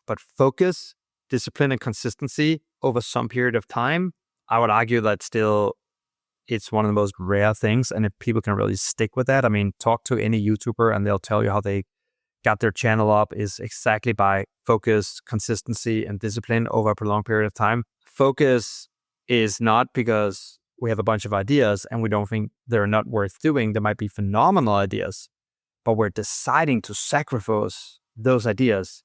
But focus, discipline, and consistency over some period of time, I would argue that still it's one of the most rare things. And if people can really stick with that, I mean, talk to any YouTuber and they'll tell you how they got their channel up is exactly by focus, consistency, and discipline over a prolonged period of time. Focus is not because we have a bunch of ideas and we don't think they're not worth doing. There might be phenomenal ideas, but we're deciding to sacrifice those ideas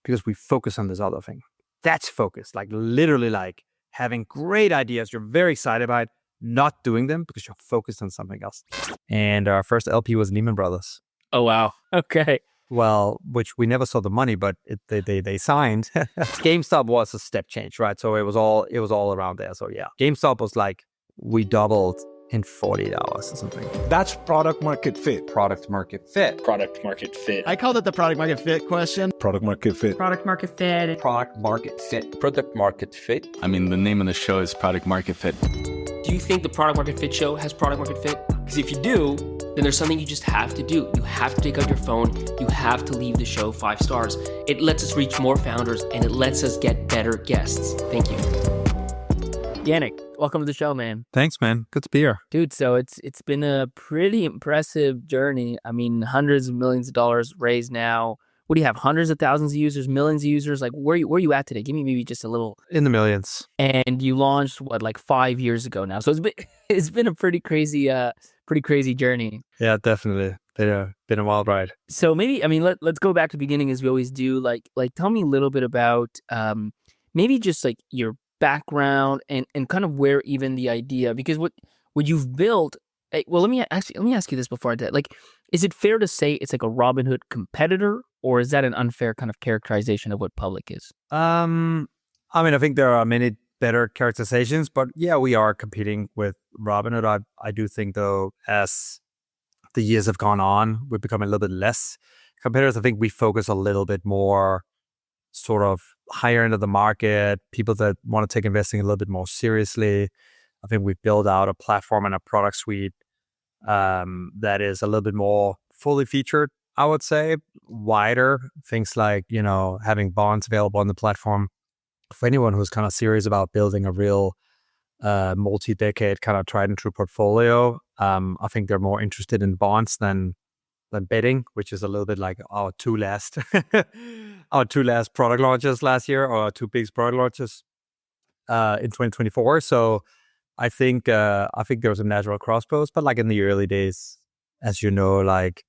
because we focus on this other thing. That's focus, like literally like having great ideas. You're very excited about it, not doing them because you're focused on something else. And our first LP was Lehman Brothers. Oh, wow. Okay. Well, which we never saw the money, but they signed. GameStop was a step change, right? So it was all around there. So yeah, GameStop was like, we doubled in 48 hours or something. That's product market fit. Product market fit. Product market fit. I called it the product market fit question. Product market fit. Product market fit. Product market fit. Product market fit. I mean, the name of the show is Product Market Fit. Do you think the Product Market Fit show has product market fit? Because if you do, then there's something you just have to do. You have to take out your phone. You have to leave the show 5 stars. It lets us reach more founders and it lets us get better guests. Thank you. Jannick, welcome to the show, man. Thanks, man. Good to be here. Dude, so it's been a pretty impressive journey. I mean, hundreds of millions of dollars raised now. What do you have? Hundreds of thousands of users, millions of users? Like, where are you at today? Give me maybe just a little. In the millions. And you launched like 5 years ago now. So it's been a pretty crazy journey. Yeah, definitely. Been a wild ride. So maybe, I mean, let's go back to the beginning as we always do. Like tell me a little bit about maybe just like your background and kind of where even the idea, because what you've built. Well, let me ask you this before I do. Like, is it fair to say it's like a Robinhood competitor, or is that an unfair kind of characterization of what Public is? I mean, I think there are many better characterizations, but yeah, we are competing with Robinhood. I do think though, as the years have gone on, we've become a little bit less competitors. I think we focus a little bit more sort of higher end of the market, people that want to take investing a little bit more seriously. I think we've built out a platform and a product suite that is a little bit more fully featured, I would say, wider. Things like, having bonds available on the platform for anyone who's kind of serious about building a real multi-decade kind of tried and true portfolio. I think they're more interested in bonds than betting, which is a little bit like our two last product launches last year, or our 2 biggest product launches in 2024. So I think there was a natural crossbows, but like in the early days, as you know, like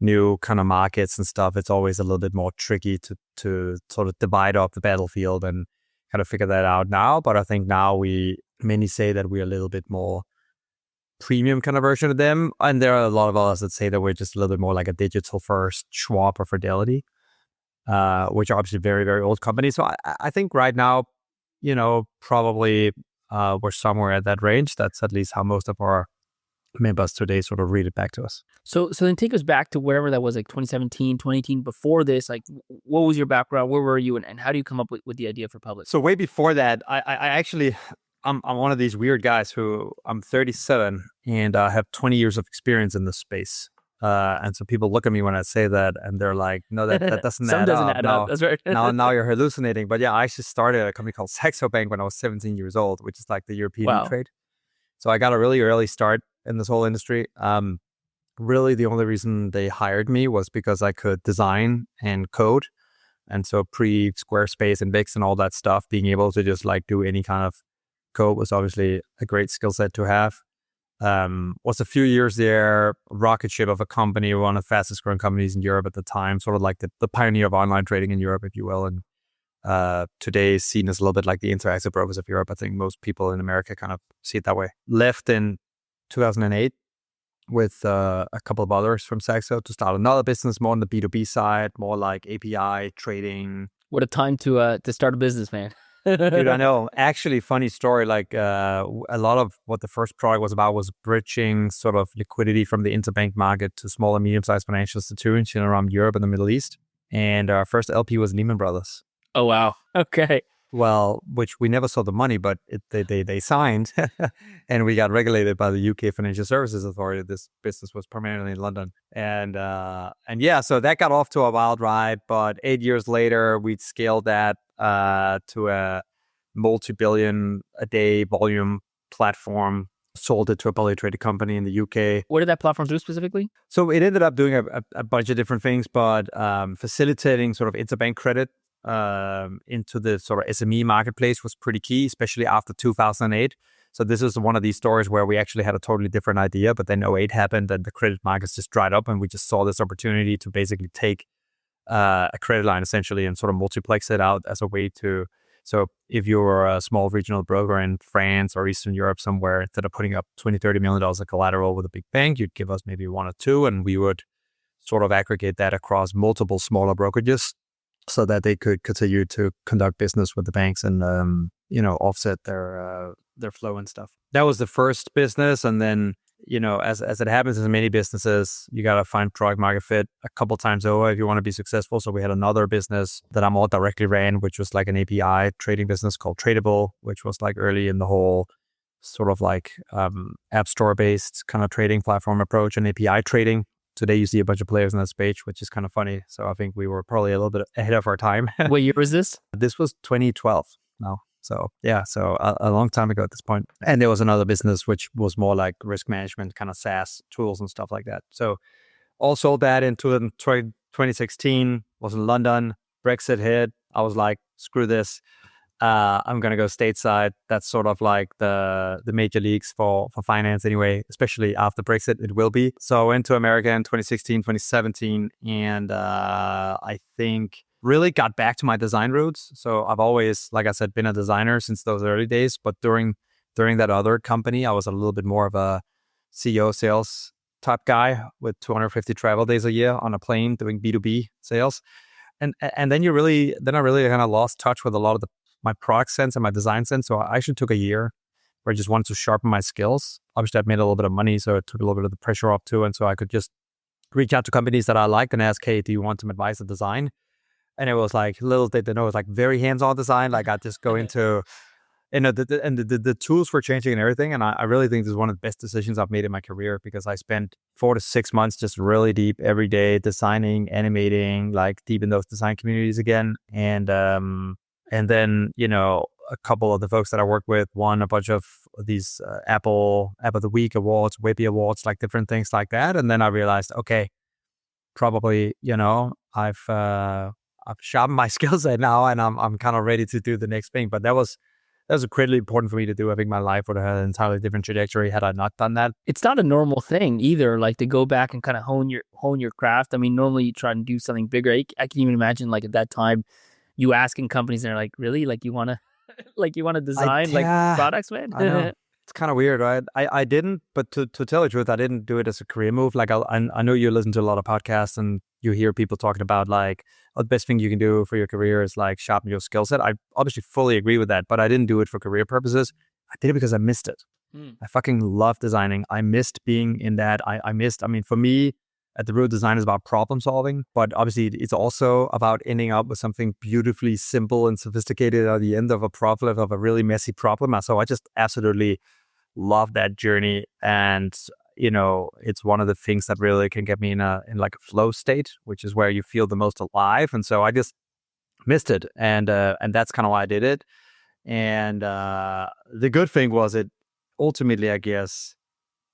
new kind of markets and stuff, it's always a little bit more tricky to sort of divide up the battlefield and kind of figure that out now. But I think now we mainly say that we're a little bit more premium kind of version of them. And there are a lot of others that say that we're just a little bit more like a digital first Schwab or Fidelity, which are obviously very, very old companies. So I think right now, probably we're somewhere at that range. That's at least how most of our members today sort of read it back to us. So then take us back to wherever that was, like 2017, 2018, before this. Like, what was your background? Where were you? And how do you come up with the idea for Public? So way before that, I actually, I'm one of these weird guys who I'm 37 and I have 20 years of experience in this space. And so people look at me when I say that and they're like, no, that doesn't add up. Some doesn't add up. That's right. now you're hallucinating. But yeah, I actually started a company called Saxo Bank when I was 17 years old, which is like the European trade. So I got a really early start in this whole industry. Really, the only reason they hired me was because I could design and code. And so pre-Squarespace and Wix and all that stuff, being able to just like do any kind of code was obviously a great skill set to have. Was a few years there, rocket ship of a company, one of the fastest growing companies in Europe at the time, sort of like the pioneer of online trading in Europe, if you will. And today is seen as a little bit like the Interactive Brokers of Europe. I think most people in America kind of see it that way. Left in 2008 with a couple of others from Saxo to start another business, more on the B2B side, more like API trading. What a time to start a business, man. Dude, I know. Actually, funny story, like a lot of what the first product was about was bridging sort of liquidity from the interbank market to small and medium-sized financial institutions around Europe and the Middle East. And our first LP was Lehman Brothers. Oh, wow. Okay. Well, which we never saw the money, but they signed, and we got regulated by the UK Financial Services Authority. This business was primarily in London, and yeah, so that got off to a wild ride. But 8 years later, we'd scaled that to a multi-billion a day volume platform. Sold it to a publicly traded company in the UK. What did that platform do specifically? So it ended up doing a bunch of different things, but facilitating sort of interbank credit into the sort of SME marketplace was pretty key, especially after 2008. So this is one of these stories where we actually had a totally different idea, but then 08 happened and the credit markets just dried up, and we just saw this opportunity to basically take a credit line essentially and sort of multiplex it out as a way to. So if you're a small regional broker in France or Eastern Europe somewhere, instead of putting up $20-30 million of collateral with a big bank, you'd give us maybe one or two, and we would sort of aggregate that across multiple smaller brokerages so that they could continue to conduct business with the banks and, offset their flow and stuff. That was the first business. And then, as it happens in many businesses, you got to find product market fit a couple times over if you want to be successful. So we had another business that I more directly ran, which was like an API trading business called Tradable, which was like early in the whole sort of like app store based kind of trading platform approach and API trading. Today you see a bunch of players in that space, which is kind of funny. So I think we were probably a little bit ahead of our time. What year was this? This was 2012 now. So yeah, so a long time ago at this point. And there was another business which was more like risk management, kind of SaaS tools and stuff like that. So all sold that in 2016, was in London, Brexit hit. I was like, screw this. I'm going to go stateside. That's sort of like the major leagues for finance anyway, especially after Brexit, it will be. So I went to America in 2016, 2017, and I think really got back to my design roots. So I've always, like I said, been a designer since those early days. But during that other company, I was a little bit more of a CEO sales type guy with 250 travel days a year on a plane doing B2B sales. And then I really kind of lost touch with a lot of my product sense and my design sense. So I actually took a year where I just wanted to sharpen my skills. Obviously, I've made a little bit of money, so it took a little bit of the pressure off too. And so I could just reach out to companies that I liked and ask, hey, do you want some advice on design? And it was like, little did they know, it was like very hands-on design. Like I just go into, the tools were changing and everything. And I really think this is one of the best decisions I've made in my career, because I spent 4 to 6 months just really deep every day designing, animating, like deep in those design communities again. And then, a couple of the folks that I worked with won a bunch of these Apple App of the Week awards, Webby awards, like different things like that. And then I realized, okay, probably, I've sharpened my skill set now, and I'm kind of ready to do the next thing. But that was incredibly important for me to do. I think my life would have had an entirely different trajectory had I not done that. It's not a normal thing either, like to go back and kind of hone your craft. I mean, normally you try and do something bigger. I can even imagine, like at that time, you asking companies, and they're like, "Really? Like you want to design like products, man?" I know. It's kind of weird, right? I didn't, but to tell the truth, I didn't do it as a career move. Like I know you listen to a lot of podcasts and you hear people talking about like, oh, the best thing you can do for your career is like sharpen your skill set. I obviously fully agree with that, but I didn't do it for career purposes. I did it because I missed it. I fucking love designing. I missed being in that. I mean, for me, at the root, design is about problem solving, but obviously it's also about ending up with something beautifully simple and sophisticated at the end of a really messy problem. So I just absolutely love that journey. And, it's one of the things that really can get me in like a flow state, which is where you feel the most alive. And so I just missed it. And that's kind of why I did it. And the good thing was it ultimately, I guess,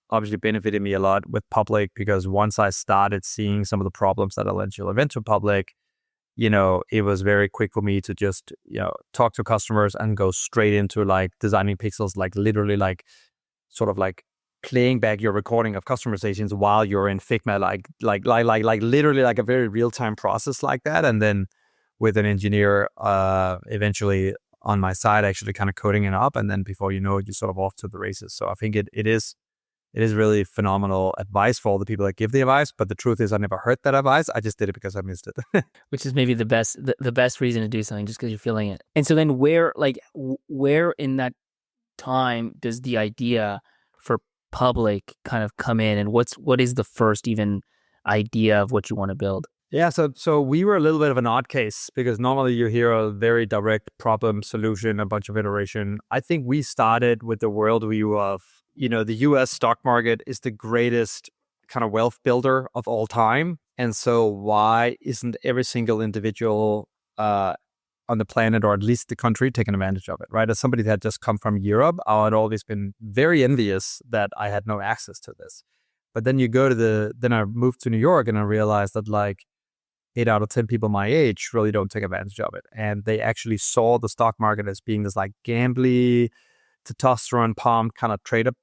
obviously benefited me a lot with public, because once I started seeing some of the problems that eventually went to public, it was very quick for me to just, talk to customers and go straight into like designing pixels, like literally like sort of like playing back your recording of customer conversations while you're in Figma, like literally like a very real-time process like that. And then with an engineer, eventually on my side, actually kind of coding it up. And then before you know it, you're sort of off to the races. So I think it is really phenomenal advice for all the people that give the advice. But the truth is I never heard that advice. I just did it because I missed it. Which is maybe the best reason to do something, just because you're feeling it. And so then where in that time does the idea for public kind of come in, and what is the first even idea of what you want to build? Yeah, so we were a little bit of an odd case because normally you hear a very direct problem solution, a bunch of iteration. I think we started with the world view of, the US stock market is the greatest kind of wealth builder of all time. And so why isn't every single individual on the planet, or at least the country, taking advantage of it, right? As somebody that had just come from Europe, I had always been very envious that I had no access to this. But then then I moved to New York and I realized that like 8 out of 10 people my age really don't take advantage of it. And they actually saw the stock market as being this like gambly, testosterone pumped kind of trade up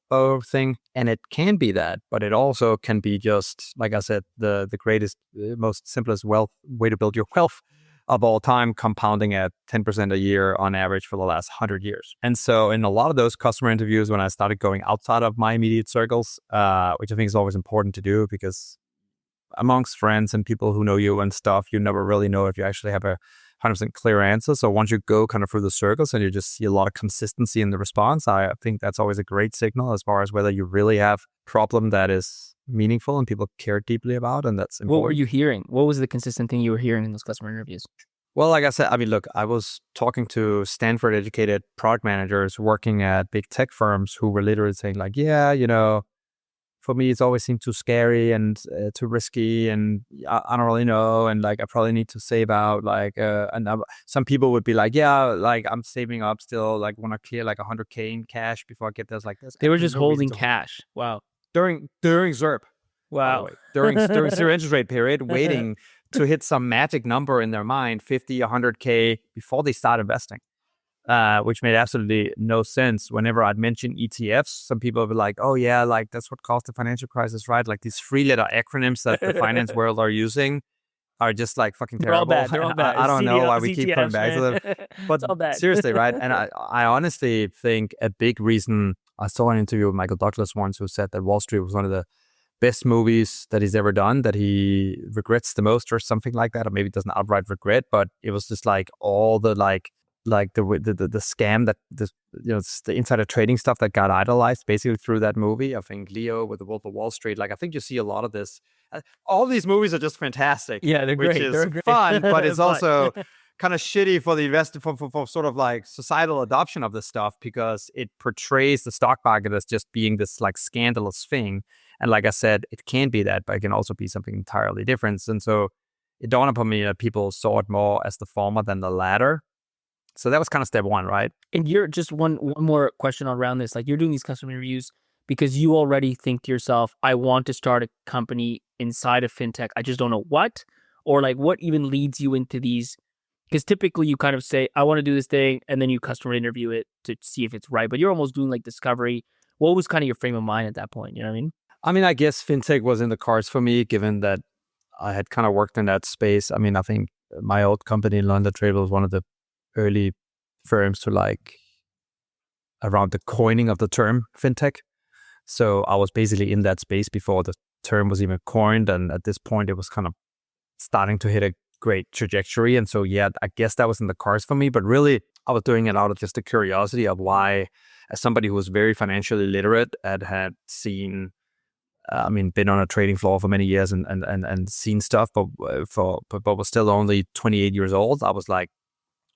thing. And it can be that, but it also can be just, like I said, the greatest, most simplest way to build your wealth of all time, compounding at 10% a year on average for the last 100 years. And so in a lot of those customer interviews, when I started going outside of my immediate circles, which I think is always important to do because amongst friends and people who know you and stuff, you never really know if you actually have a 100% clear answer. So once you go kind of through the circles and you just see a lot of consistency in the response, I think that's always a great signal as far as whether you really have a problem that is meaningful and people care deeply about, and that's important. What were you hearing? What was the consistent thing you were hearing in those customer interviews? Well, like I said, look, I was talking to Stanford-educated product managers working at big tech firms who were literally saying like, yeah, for me, it's always seemed too scary and too risky, and I don't really know, and like I probably need to save out like some people would be like, yeah, like I'm saving up still, like want to clear like 100K in cash before I get this. Like this, they were just holding cash. Wow. During ZERP. Wow. During zero interest rate period, waiting to hit some magic number in their mind, 50, 100K before they start investing. Which made absolutely no sense. Whenever I'd mention ETFs, some people would be like, oh yeah, like that's what caused the financial crisis, right? Like these 3-letter acronyms that the finance world are using are just like fucking terrible. They're all bad. I don't know why we CDOs, keep coming back to them. But it's all bad. Seriously, right? And I honestly think a big reason, I saw an interview with Michael Douglas once who said that Wall Street was one of the best movies that he's ever done, that he regrets the most or something like that, or maybe doesn't outright regret, but it was just like all the like the scam that the insider trading stuff that got idolized basically through that movie. I think Leo with the Wolf of Wall Street, like I think you see a lot of this. All these movies are just fantastic. Yeah, they're great. Which is they're great. fun, but it's also kind of shitty for the investor for sort of like societal adoption of this stuff, because it portrays the stock market as just being this like scandalous thing. And like I said, it can be that, but it can also be something entirely different. And so it dawned upon me that people saw it more as the former than the latter. So that was kind of step one, right? And you're just one more question around this. Like, you're doing these customer reviews because you already think to yourself, I want to start a company inside of fintech. I just don't know what, or like what even leads you into these. Because typically you kind of say, I want to do this thing, and then you customer interview it to see if it's right. But you're almost doing like discovery. What was kind of your frame of mind at that point? You know what I mean? I mean, I guess fintech was in the cards for me, given that I had kind of worked in that space. I mean, I think my old company, London Trade, was one of the early firms to like around the coining of the term fintech. So I was basically in that space before the term was even coined. And at this point, it was kind of starting to hit a great trajectory. And so, yeah, I guess that was in the cards for me. But really, I was doing it out of just the curiosity of why, as somebody who was very financially literate and had seen, been on a trading floor for many years and seen stuff, but was still only 28 years old. I was like,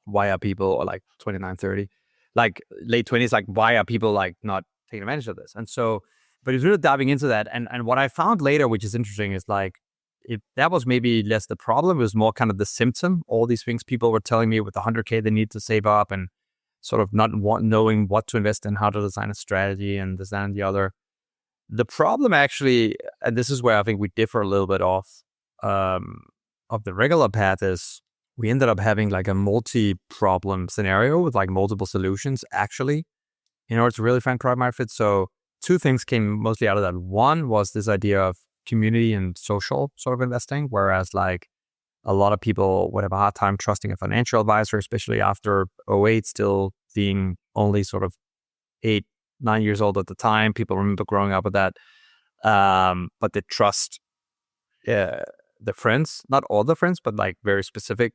why are people, or like 29, 30, like late 20s, like why are people like not taking advantage of this? And so, but it's really diving into that. And what I found later, which is interesting, is like, if that was maybe less the problem, it was more kind of the symptom. All these things people were telling me with the 100K they need to save up and sort of not knowing what to invest in, how to design a strategy and this, that, and the other. The problem actually, and this is where I think we differ a little bit off of the regular path, is we ended up having like a multi-problem scenario with like multiple solutions actually in order to really find product market fit. So two things came mostly out of that. One was this idea of community and social sort of investing, whereas like a lot of people would have a hard time trusting a financial advisor, especially after 2008, still being only sort of 8, 9 years old at the time. People remember growing up with that. But they trust the friends, not all the friends, but like very specific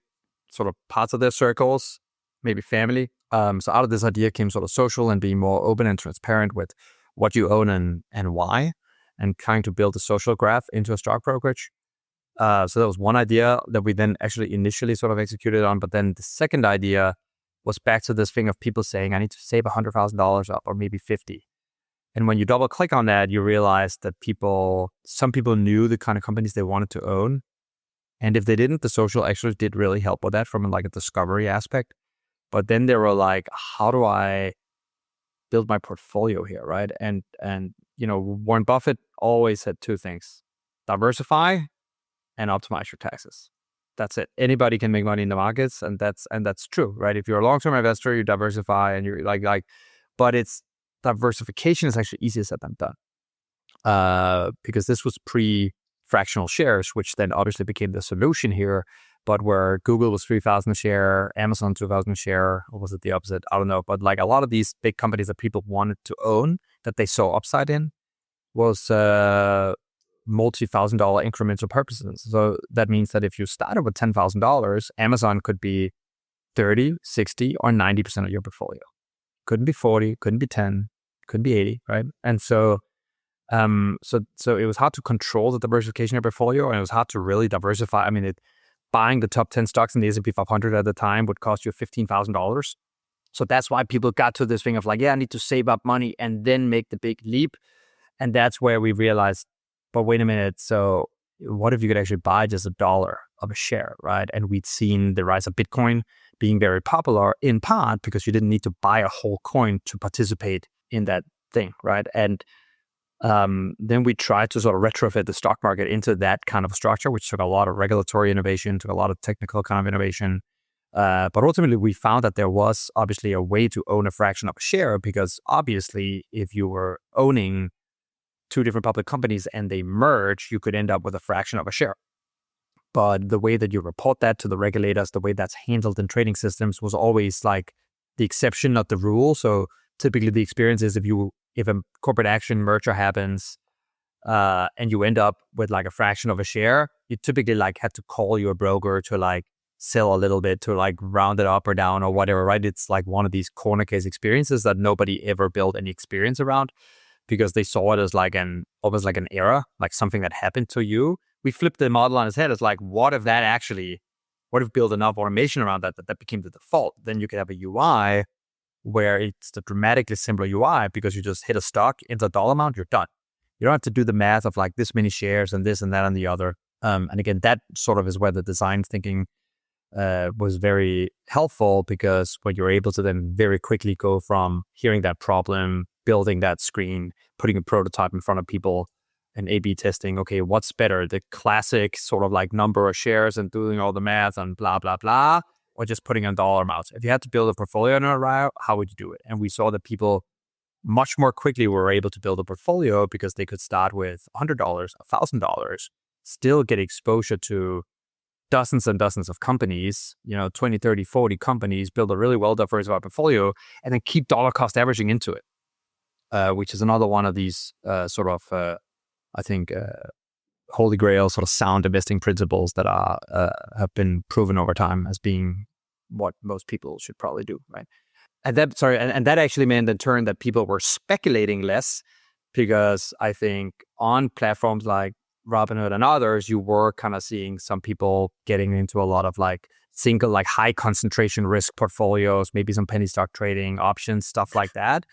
sort of parts of their circles, maybe family. So out of this idea came sort of social and being more open and transparent with what you own and why, and trying to build a social graph into a stock brokerage. So that was one idea that we then actually initially sort of executed on. But then the second idea was back to this thing of people saying, I need to save $100,000 up or maybe 50. And when you double click on that, you realize that some people knew the kind of companies they wanted to own. And if they didn't, the social actually did really help with that from like a discovery aspect. But then they were like, how do I build my portfolio here, right? And Warren Buffett always said two things: diversify and optimize your taxes. That's it. Anybody can make money in the markets, and that's true, right? If you're a long-term investor, you diversify, and you're but it's diversification is actually easier said than done, because this was pre-fractional shares, which then obviously became the solution here. But where Google was 3,000 a share, Amazon 2,000 a share, or was it the opposite? I don't know. But like a lot of these big companies that people wanted to own, that they saw upside in, was multi-$1,000 incremental purchases. So that means that if you started with $10,000, Amazon could be 30, 60, or 90% of your portfolio. Couldn't be 40, couldn't be 10, couldn't be 80, right? And so it was hard to control the diversification of your portfolio, and it was hard to really diversify. I mean, buying the top 10 stocks in the S&P 500 at the time would cost you $15,000. So that's why people got to this thing of like, yeah, I need to save up money and then make the big leap. And that's where we realized, but wait a minute, so what if you could actually buy just $1 of a share, right? And we'd seen the rise of Bitcoin being very popular in part because you didn't need to buy a whole coin to participate in that thing, right? And then we tried to sort of retrofit the stock market into that kind of structure, which took a lot of regulatory innovation, took a lot of technical kind of innovation. But ultimately, we found that there was obviously a way to own a fraction of a share, because obviously, if you were owning two different public companies and they merge, you could end up with a fraction of a share. But the way that you report that to the regulators, the way that's handled in trading systems was always like the exception, not the rule. So typically the experience is if a corporate action merger happens and you end up with like a fraction of a share, you typically like had to call your broker to like sell a little bit to like round it up or down or whatever, right? It's like one of these corner case experiences that nobody ever built any experience around, because they saw it as like almost like an error, like something that happened to you. We flipped the model on its head. It's like, what if build enough automation around that became the default? Then you could have a UI where it's the dramatically simpler UI, because you just hit a stock, enter a dollar amount, you're done. You don't have to do the math of like this many shares and this and that and the other. And again, that sort of is where the design thinking was very helpful, because when you're able to then very quickly go from hearing that problem, building that screen, putting a prototype in front of people, and A/B testing, okay, what's better, the classic sort of like number of shares and doing all the math and blah, blah, blah, or just putting a dollar amount? If you had to build a portfolio in a route, how would you do it? And we saw that people much more quickly were able to build a portfolio because they could start with $100, $1,000, still get exposure to dozens and dozens of companies, 20, 30, 40 companies, build a really well-diversified portfolio, and then keep dollar cost averaging into it, which is another one of these I think, holy grail sort of sound investing principles that have been proven over time as being what most people should probably do, right? And that actually meant in turn that people were speculating less, because I think on platforms like Robinhood and others, you were kind of seeing some people getting into a lot of like single, like high concentration risk portfolios, maybe some penny stock trading, options, stuff like that.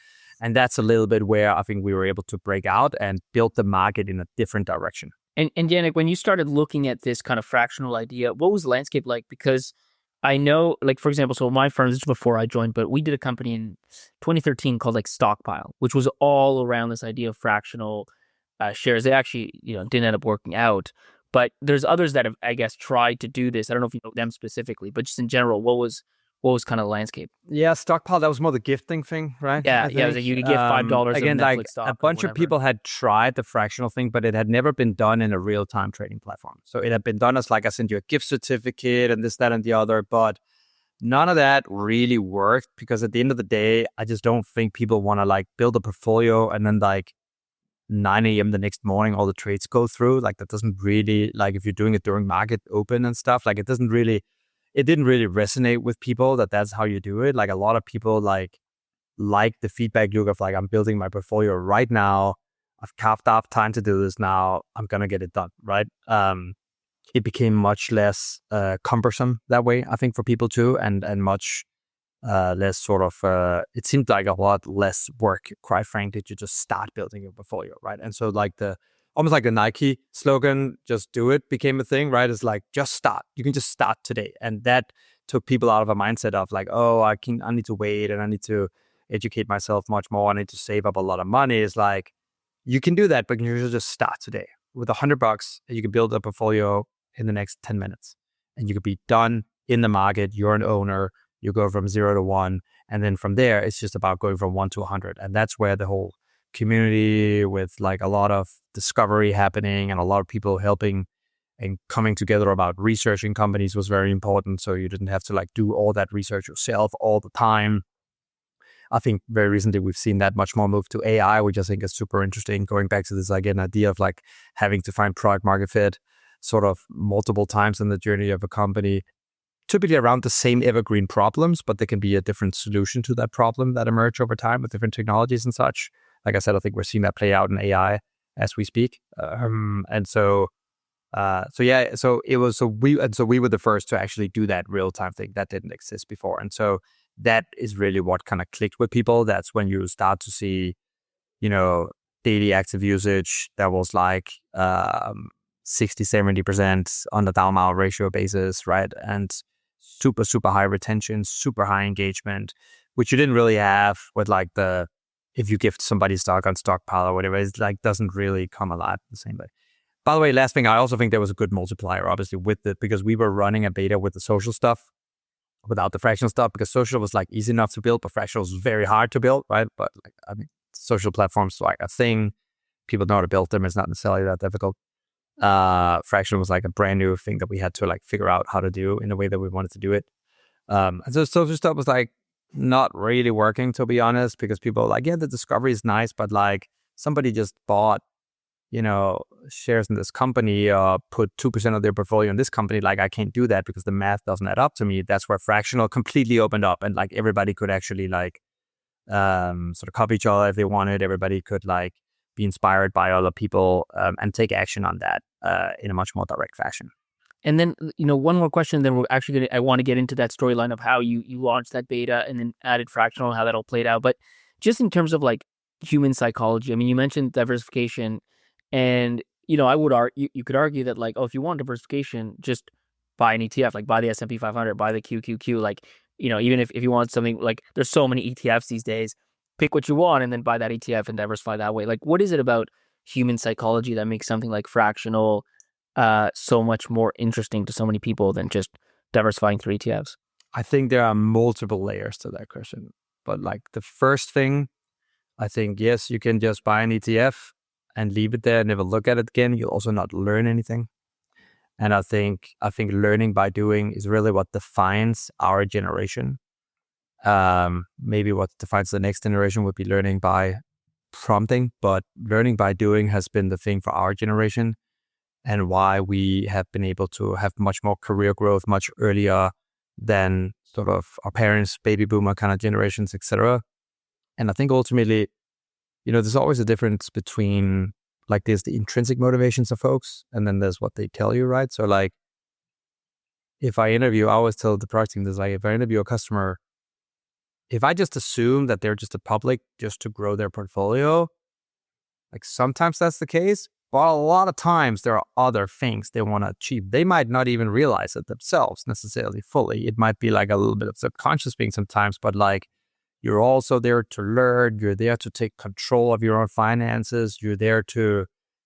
And that's a little bit where I think we were able to break out and build the market in a different direction. And Jannick, when you started looking at this kind of fractional idea, what was the landscape like? Because I know, like, for example, so my firm, this is before I joined, but we did a company in 2013 called like Stockpile, which was all around this idea of fractional shares. They actually, didn't end up working out. But there's others that have, I guess, tried to do this. I don't know if you know them specifically, but just in general, what was kind of the landscape? Yeah, Stockpile, that was more the gifting thing, right? Yeah, it was like you could give $5 again, of Netflix like stock. A bunch of people had tried the fractional thing, but it had never been done in a real-time trading platform. So it had been done as like, I send you a gift certificate and this, that, and the other, but none of that really worked, because at the end of the day, I just don't think people want to like build a portfolio and then like 9 a.m. the next morning, all the trades go through. Like that doesn't really, like if you're doing it during market open and stuff, like it didn't really resonate with people that's how you do it. Like a lot of people like the feedback loop of like, I'm building my portfolio right now. I've carved out time to do this now. I'm going to get it done, right? it became much less cumbersome that way, I think, for people too, and much less sort of, it seemed like a lot less work, quite frankly, to just start building your portfolio, right? And so like almost like the Nike slogan, just do it, became a thing, right? It's like, just start. You can just start today. And that took people out of a mindset of like, oh, I need to wait and I need to educate myself much more. I need to save up a lot of money. It's like, you can do that, but you should just start today. With $100, you can build a portfolio in the next 10 minutes and you could be done in the market. You're an owner. You go from 0 to 1. And then from there, it's just about going from 1 to 100. And that's where the whole community with like a lot of discovery happening and a lot of people helping and coming together about researching companies was very important. So you didn't have to like do all that research yourself all the time. I think very recently we've seen that much more move to AI, which I think is super interesting. Going back to this, again, idea of like having to find product market fit sort of multiple times in the journey of a company, typically around the same evergreen problems, but there can be a different solution to that problem that emerge over time with different technologies and such. Like I said, I think we're seeing that play out in AI as we speak. So we were the first to actually do that real time thing that didn't exist before. And so that is really what kind of clicked with people. That's when you start to see, daily active usage that was like 60-70% on the down mile ratio basis, right? And super, super high retention, super high engagement, which you didn't really have with like if you gift somebody stock on Stockpile or whatever, it's like doesn't really come alive the same way. By the way, last thing, I also think there was a good multiplier, obviously, because we were running a beta with the social stuff without the fractional stuff, because social was like easy enough to build, but fractional was very hard to build, right? But like, I mean, social platforms like a thing, people know how to build them. It's not necessarily that difficult. Fractional was like a brand new thing that we had to like figure out how to do in the way that we wanted to do it. And so social stuff was like not really working, to be honest, because people were like, yeah, the discovery is nice, but like somebody just bought shares in this company, put 2% of their portfolio in this company. Like, I can't do that because the math doesn't add up to me. That's where fractional completely opened up, and like everybody could actually like sort of copy each other if they wanted. Everybody could like be inspired by other people and take action on that in a much more direct fashion. And then, one more question, then we're actually I want to get into that storyline of how you launched that beta and then added fractional and how that all played out. But just in terms of like human psychology, I mean, you mentioned diversification. And, I would argue, you could argue that like, oh, if you want diversification, just buy an ETF, like buy the S&P 500, buy the QQQ, like, even if you want something like there's so many ETFs these days, pick what you want and then buy that ETF and diversify that way. Like, what is it about human psychology that makes something like fractional so much more interesting to so many people than just diversifying through ETFs? I think there are multiple layers to that question. But like the first thing, I think, yes, you can just buy an ETF and leave it there and never look at it again. You'll also not learn anything. And I think learning by doing is really what defines our generation. Maybe what defines the next generation would be learning by prompting, but learning by doing has been the thing for our generation, and why we have been able to have much more career growth much earlier than sort of our parents, baby boomer kind of generations, etc. And I think ultimately, there's always a difference between like there's the intrinsic motivations of folks and then there's what they tell you, right? So like if I always tell the product team this, like if I interview a customer, if I just assume that they're just a public just to grow their portfolio, like sometimes that's the case, but a lot of times there are other things they want to achieve. They might not even realize it themselves necessarily fully. It might be like a little bit of subconscious thing sometimes, but like you're also there to learn. You're there to take control of your own finances. You're there to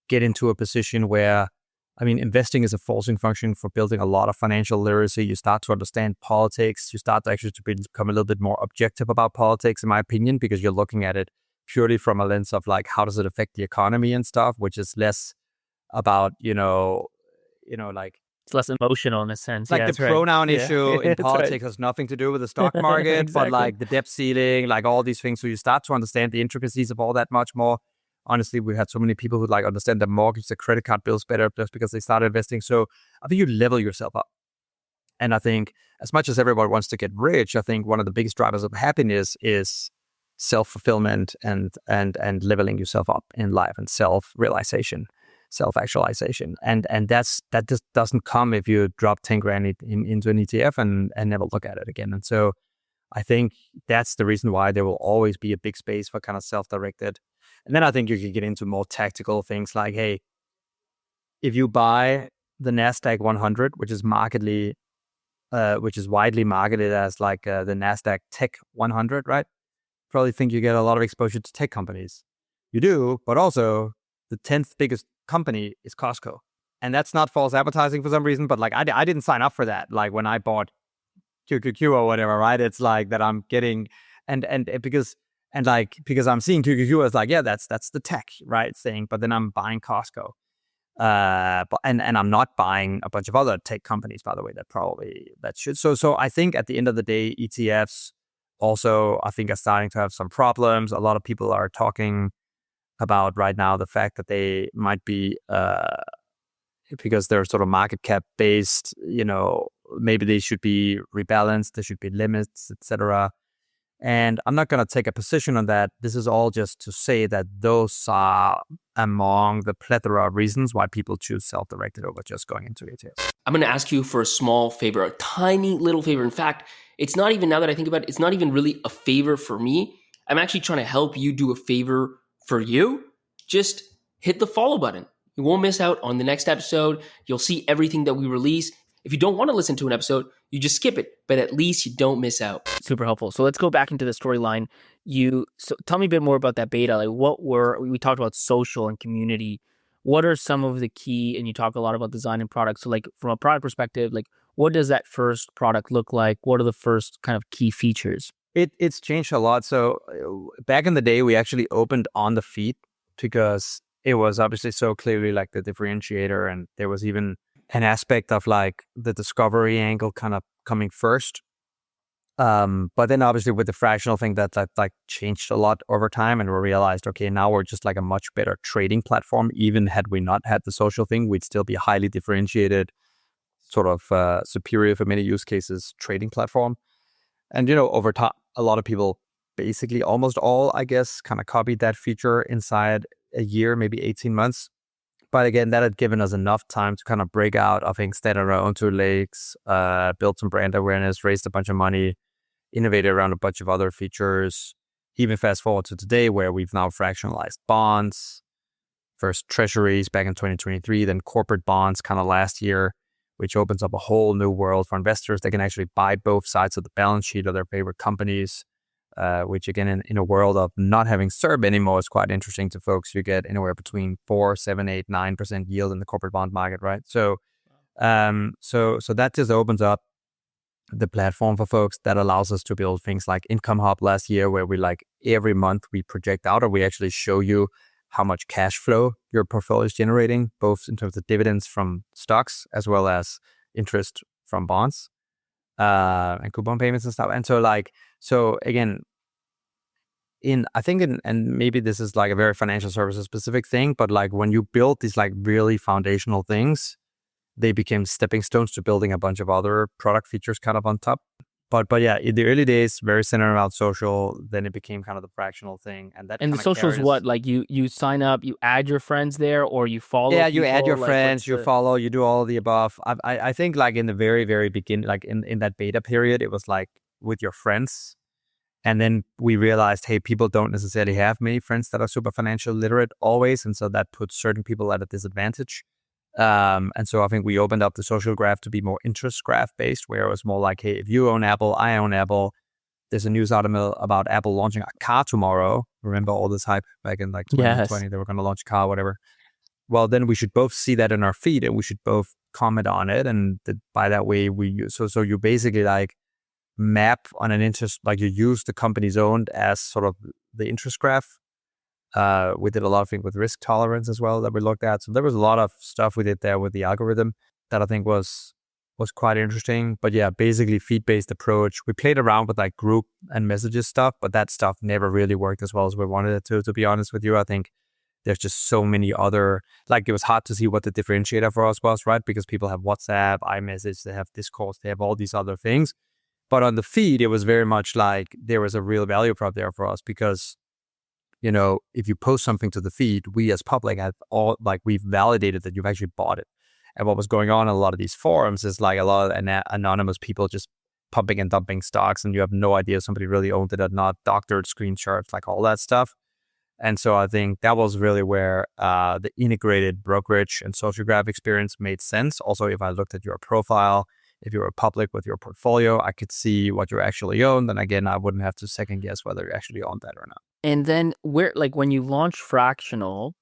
get into a position where, investing is a forcing function for building a lot of financial literacy. You start to understand politics. You start to actually become a little bit more objective about politics, in my opinion, because you're looking at it purely from a lens of like, how does it affect the economy and stuff, which is less about, like, it's less emotional in a sense. Like the pronoun issue in politics right. has nothing to do with the stock market, Exactly. but like the debt ceiling, like all these things. So you start to understand the intricacies of all that much more. Honestly, we had so many people who like understand the mortgage, the credit card bills better just because they started investing. So I think you level yourself up. And I think as much as everybody wants to get rich, I think one of the biggest drivers of happiness is self-fulfillment and leveling yourself up in life and self-realization. self-actualization. And that just doesn't come if you drop 10 grand into an ETF and never look at it again. And so I think that's the reason why there will always be a big space for kind of self-directed. And then I think you can get into more tactical things like, hey, if you buy the NASDAQ 100, which is widely marketed as like the NASDAQ Tech 100, right? Probably think you get a lot of exposure to tech companies. You do, but also the 10th biggest company is Costco. And that's not false advertising for some reason, but like I didn't sign up for that. Like when I bought QQQ or whatever, right? It's like that I'm getting, because I'm seeing QQQ as like, yeah, that's the tech, right? Thing, but then I'm buying Costco. But I'm not buying a bunch of other tech companies, by the way, that should. So I think at the end of the day, ETFs also, I think, are starting to have some problems. A lot of people are talking about right now the fact that they might be, because they're sort of market cap based, maybe they should be rebalanced, there should be limits, etc. And I'm not going to take a position on that. This is all just to say that those are among the plethora of reasons why people choose self-directed over just going into ETFs. I'm going to ask you for a small favor, a tiny little favor. In fact, it's not even, now that I think about it, it's not even really a favor for me. I'm actually trying to help you do a favor for you. Just hit the follow button. You won't miss out on the next episode. You'll see everything that we release. If you don't want to listen to an episode, you just skip it, but at least you don't miss out. Super helpful. So let's go back into the storyline. So tell me a bit more about that beta. Like we talked about social and community. What are some of the key, and you talk a lot about design and product. So like from a product perspective, like what does that first product look like? What are the first kind of key features? It's changed a lot. So back in the day, we actually opened on the feed because it was obviously so clearly like the differentiator, and there was even an aspect of like the discovery angle kind of coming first. But then obviously with the fractional thing that like changed a lot over time, and we realized, okay, now we're just like a much better trading platform. Even had we not had the social thing, we'd still be a highly differentiated, sort of superior for many use cases trading platform. And, over time, a lot of people, basically almost all, I guess, kind of copied that feature inside a year, maybe 18 months. But again, that had given us enough time to kind of break out, I think, stand on our own two legs, build some brand awareness, raised a bunch of money, innovated around a bunch of other features. Even fast forward to today, where we've now fractionalized bonds, first treasuries back in 2023, then corporate bonds kind of last year, which opens up a whole new world for investors. They can actually buy both sides of the balance sheet of their favorite companies, which again, in a world of not having CERB anymore, is quite interesting to folks. You get anywhere between 4, 7, 8, 9% yield in the corporate bond market, right? So that just opens up the platform for folks. That allows us to build things like Income Hub last year, where we like every month we project out, or we actually show you how much cash flow your portfolio is generating, both in terms of dividends from stocks as well as interest from bonds, and coupon payments and stuff. And so again, and maybe this is like a very financial services specific thing, but like when you build these like really foundational things, they became stepping stones to building a bunch of other product features kind of on top. But yeah, in the early days, very centered around social. Then it became kind of the fractional thing, and the social is what? Like you sign up, you add your friends there, or you follow. Yeah, you people? add your Like, friends, you follow, you do all of the above. I think like in the very, very beginning, like in that beta period, it was like with your friends. And then we realized, hey, people don't necessarily have many friends that are super financial literate always. And so that puts certain people at a disadvantage. And so I think we opened up the social graph to be more interest graph based, where it was more like, hey, if you own Apple, I own Apple. There's a news article about Apple launching a car tomorrow. Remember all this hype back in like 2020, Yes. They were going to launch a car, whatever. Well, then we should both see that in our feed, and we should both comment on it. And by that way, so you basically like map on an interest, like you use the company's owned as sort of the interest graph. We did a lot of things with risk tolerance as well that we looked at. So there was a lot of stuff we did there with the algorithm that I think was quite interesting. But yeah, basically feed-based approach. We played around with like group and messages stuff, but that stuff never really worked as well as we wanted it to be honest with you. I think there's just so many other, like it was hard to see what the differentiator for us was, right? Because people have WhatsApp, iMessage, they have Discord, they have all these other things. But on the feed, it was very much like there was a real value prop there for us, because if you post something to the feed, we as public have we've validated that you've actually bought it. And what was going on in a lot of these forums is like a lot of anonymous people just pumping and dumping stocks, and you have no idea if somebody really owned it or not, doctored screenshots, like all that stuff. And so I think that was really where the integrated brokerage and social graph experience made sense. Also, if I looked at your profile, if you were public with your portfolio, I could see what you actually owned. And again, I wouldn't have to second guess whether you actually owned that or not. And then when you launch Fractional,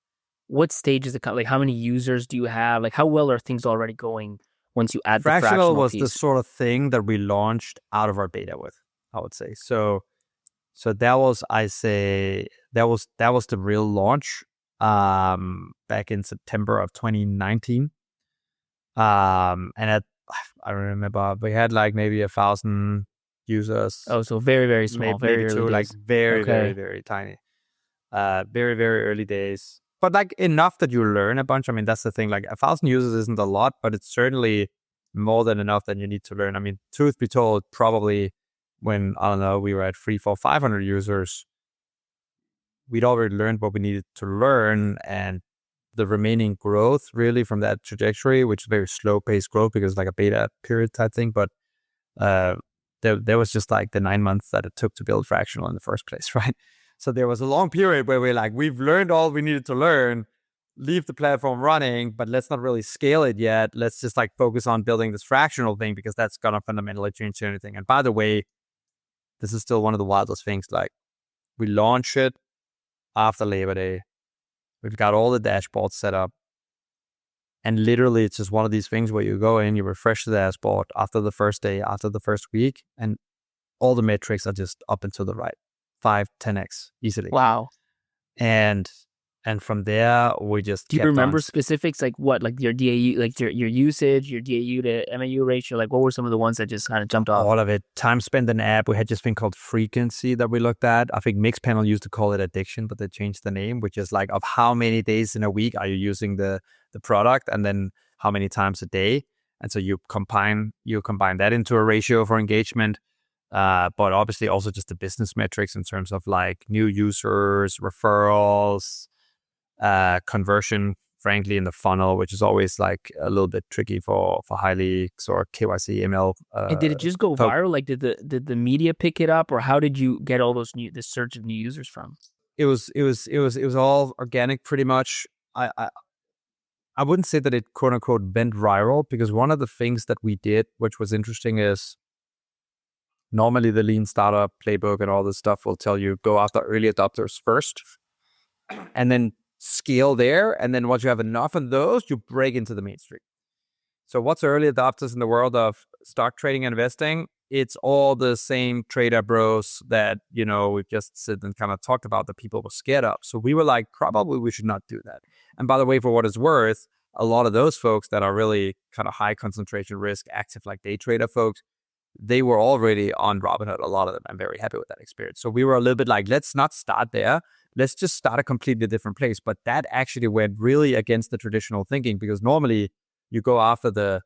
what stage is it? Like, how many users do you have? Like, how well are things already going once you add the Fractional was piece? the sort of thing that we launched out of our beta with, I would say. So that was, that was the real launch back in September of 2019. And I remember we had like maybe 1,000 users. Oh, so very, very small, maybe very two, early like days. very, Okay. very, very tiny. Very, very early days. But like enough that you learn a bunch. I mean, that's the thing. Like 1,000 users isn't a lot, but it's certainly more than enough that you need to learn. I mean, truth be told, probably when, I don't know, we were at 300, 400, 500 users, we'd already learned what we needed to learn, and the remaining growth really from that trajectory, which is very slow paced growth because it's like a beta period type thing. But there was just like the 9 months that it took to build Fractional in the first place, right? So there was a long period where we're like, we've learned all we needed to learn, leave the platform running, but let's not really scale it yet. Let's just like focus on building this Fractional thing because that's gonna fundamentally change anything. And by the way, this is still one of the wildest things. Like, we launch it after Labor Day. We've got all the dashboards set up. And literally, it's just one of these things where you go in, you refresh the dashboard after the first day, after the first week, and all the metrics are just up and to the right. 5, 10x easily. Wow. And from there, we just Do you kept remember on. specifics, like what, like your DAU, like your usage, your DAU to MAU ratio? Like, what were some of the ones that just kind of jumped off? All of it. Time spent in app. We had this thing called frequency that we looked at. I think Mixpanel used to call it addiction, but they changed the name, which is like of how many days in a week are you using the product, and then how many times a day. And so you combine that into a ratio for engagement. But obviously also just the business metrics in terms of like new users, referrals, conversion, frankly, in the funnel, which is always like a little bit tricky for highly sort of KYC ML. And did it just go viral? Like, did the media pick it up, or how did you get all those this surge of new users from? It was all organic, pretty much. I wouldn't say that it quote unquote went viral, because one of the things that we did, which was interesting, is normally the lean startup playbook and all this stuff will tell you go after early adopters first, and then scale there. And then once you have enough of those, you break into the mainstream. So what's early adopters in the world of stock trading and investing? It's all the same trader bros that, we've just sit and kind of talked about that people were scared of. So we were like, probably we should not do that. And by the way, for what it's worth, a lot of those folks that are really kind of high concentration risk, active like day trader folks, they were already on Robinhood, a lot of them. I'm very happy with that experience. So we were a little bit like, let's not start there. Let's just start a completely different place. But that actually went really against the traditional thinking, because normally you go after the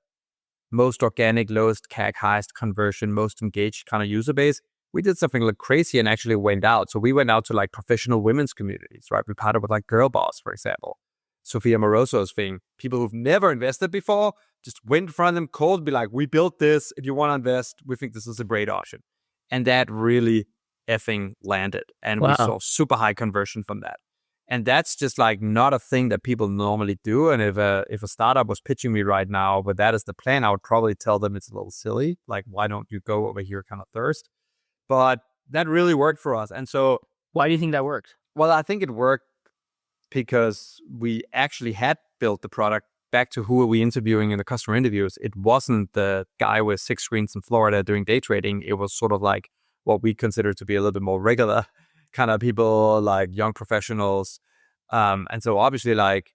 most organic, lowest CAC, highest conversion, most engaged kind of user base. We did something like crazy and actually went out. So we went out to like professional women's communities, right? We partnered with like Girl Boss, for example. Sophia Moroso's thing. People who've never invested before just went in front of them cold, be like, we built this. If you want to invest, we think this is a great option. And that really effing landed. And Wow. we saw super high conversion from that. And that's just like not a thing that people normally do. And if a startup was pitching me right now, but that is the plan, I would probably tell them it's a little silly. Like, why don't you go over here kind of thirst? But that really worked for us. And so, Why do you think that worked? well, I think it worked because we actually had built the product. Back to who were we interviewing in the customer interviews, it wasn't the guy with 6 screens in Florida doing day trading. It was sort of like what we consider to be a little bit more regular kind of people, like young professionals. And so obviously, like,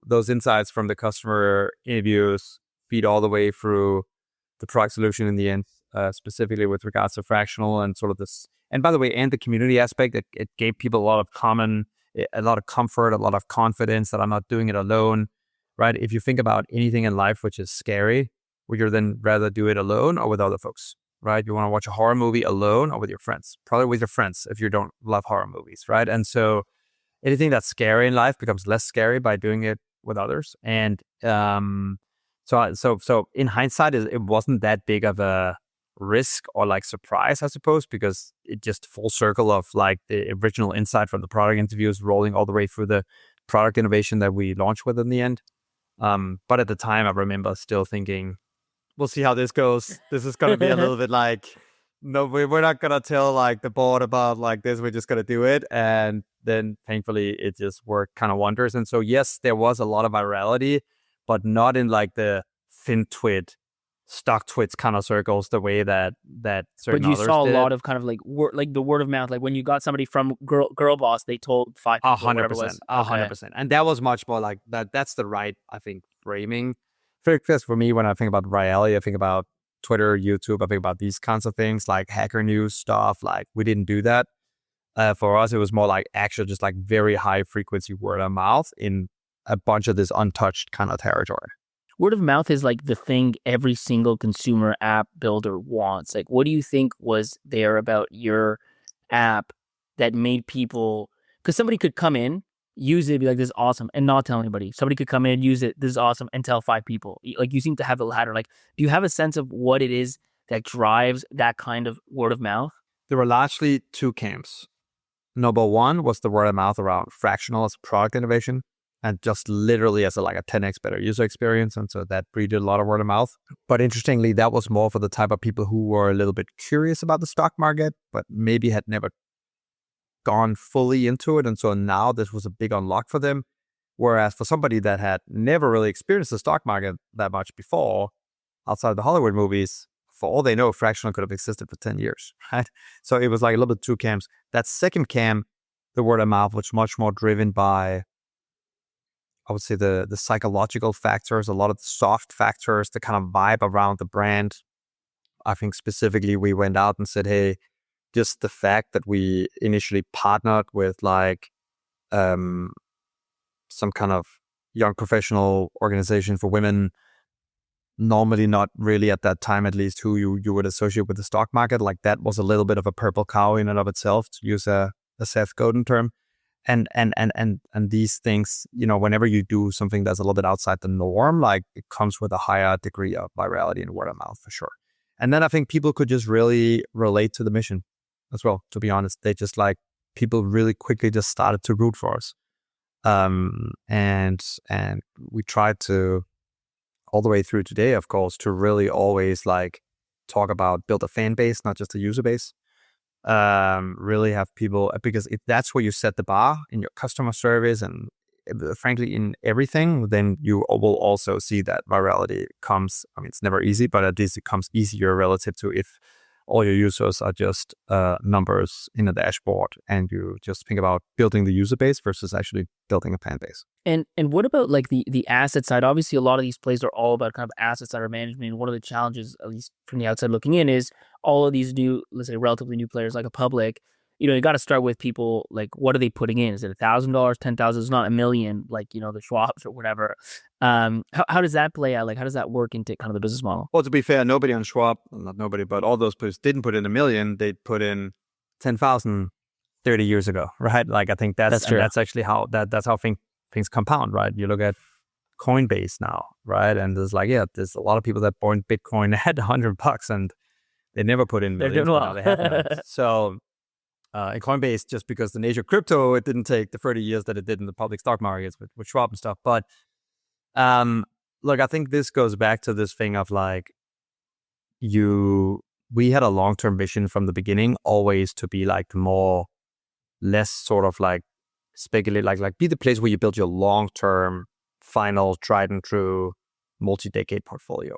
those insights from the customer interviews feed all the way through the product solution in the end, specifically with regards to Fractional and sort of this. And by the way, and the community aspect, it gave people a lot of comfort, a lot of confidence that I'm not doing it alone, right? If you think about anything in life which is scary, would you then rather do it alone or with other folks? right? You want to watch a horror movie alone or with your friends. Probably with your friends if you don't love horror movies, right? And so anything that's scary in life becomes less scary by doing it with others. And so in hindsight, it wasn't that big of a risk or like surprise, I suppose, because it just full circle of like the original insight from the product interviews rolling all the way through the product innovation that we launched with in the end. But at the time, I remember still thinking, we'll see how this goes. This is going to be a little bit like, no, we're not going to tell like the board about like this. We're just going to do it. And then thankfully it just worked kind of wonders. And so, yes, there was a lot of virality, but not in like the FinTwit, stock twits kind of circles, the way that certain But you others saw a did. lot of kind of like like the word of mouth. Like when you got somebody from Girl Boss, they told 5 people. 100%, 100%. And that was much more like that. That's the right, I think, framing. Because for me, when I think about virality, I think about Twitter, YouTube, I think about these kinds of things like Hacker News stuff. Like we didn't do that. For us, it was more like actual, just like very high frequency word of mouth in a bunch of this untouched kind of territory. Word of mouth is like the thing every single consumer app builder wants. Like, what do you think was there about your app that made people? Because somebody could come in, use it, be like, "This is awesome," and not tell anybody. Somebody could come in, use it, "This is awesome," and tell 5 people. Like, you seem to have the latter. Like, do you have a sense of what it is that drives that kind of word of mouth? There were largely two camps. Number one was the word of mouth around Fractional as a product innovation, and just literally as a 10x better user experience. And so that breeded a lot of word of mouth. But interestingly, that was more for the type of people who were a little bit curious about the stock market, but maybe had never gone fully into it. And so now this was a big unlock for them. Whereas for somebody that had never really experienced the stock market that much before, outside of the Hollywood movies, for all they know, Fractional could have existed for 10 years, right? So it was like a little bit two camps. That second camp, the word of mouth, was much more driven by, I would say, the psychological factors, a lot of the soft factors, the kind of vibe around the brand. I think specifically we went out and said, hey, just the fact that we initially partnered with like some kind of young professional organization for women, normally not really at that time, at least, who you would associate with the stock market. Like that was a little bit of a purple cow in and of itself, to use a Seth Godin term. And these things, whenever you do something that's a little bit outside the norm, like it comes with a higher degree of virality and word of mouth for sure. And then I think people could just really relate to the mission as well, to be honest. They just like, people really quickly just started to root for us. And we tried to, all the way through today, of course, to really always like talk about build a fan base, not just a user base. Really have people, because if that's where you set the bar in your customer service and frankly in everything, then you will also see that virality comes. I mean, it's never easy, but at least it comes easier relative to if all your users are just numbers in a dashboard and you just think about building the user base versus actually building a fan base. And what about like the asset side? Obviously, a lot of these plays are all about kind of assets under management. And one of the challenges, at least from the outside looking in, is all of these new, let's say, relatively new players like a Public. You got to start with people like, what are they putting in? Is it $1,000, $10,000? It's not $1 million, like the Schwabs or whatever. How does that play out? Like, how does that work into kind of the business model? Well, to be fair, nobody on Schwab, not nobody, but all those players didn't put in $1 million. They put in 10,000 30 years ago, right? Like, I think that's true. That's actually how that's how things compound, right? You look at Coinbase now, right? And there's there's a lot of people that bought Bitcoin at $100 and they never put in millions. They're doing well. They have millions. So in Coinbase, just because the nature of crypto, it didn't take the 30 years that it did in the public stock markets with Schwab and stuff. But look, I think this goes back to this thing of like, we had a long-term vision from the beginning, always to be like the less sort of like speculate, like be the place where you build your long-term, final, tried and true, multi-decade portfolio.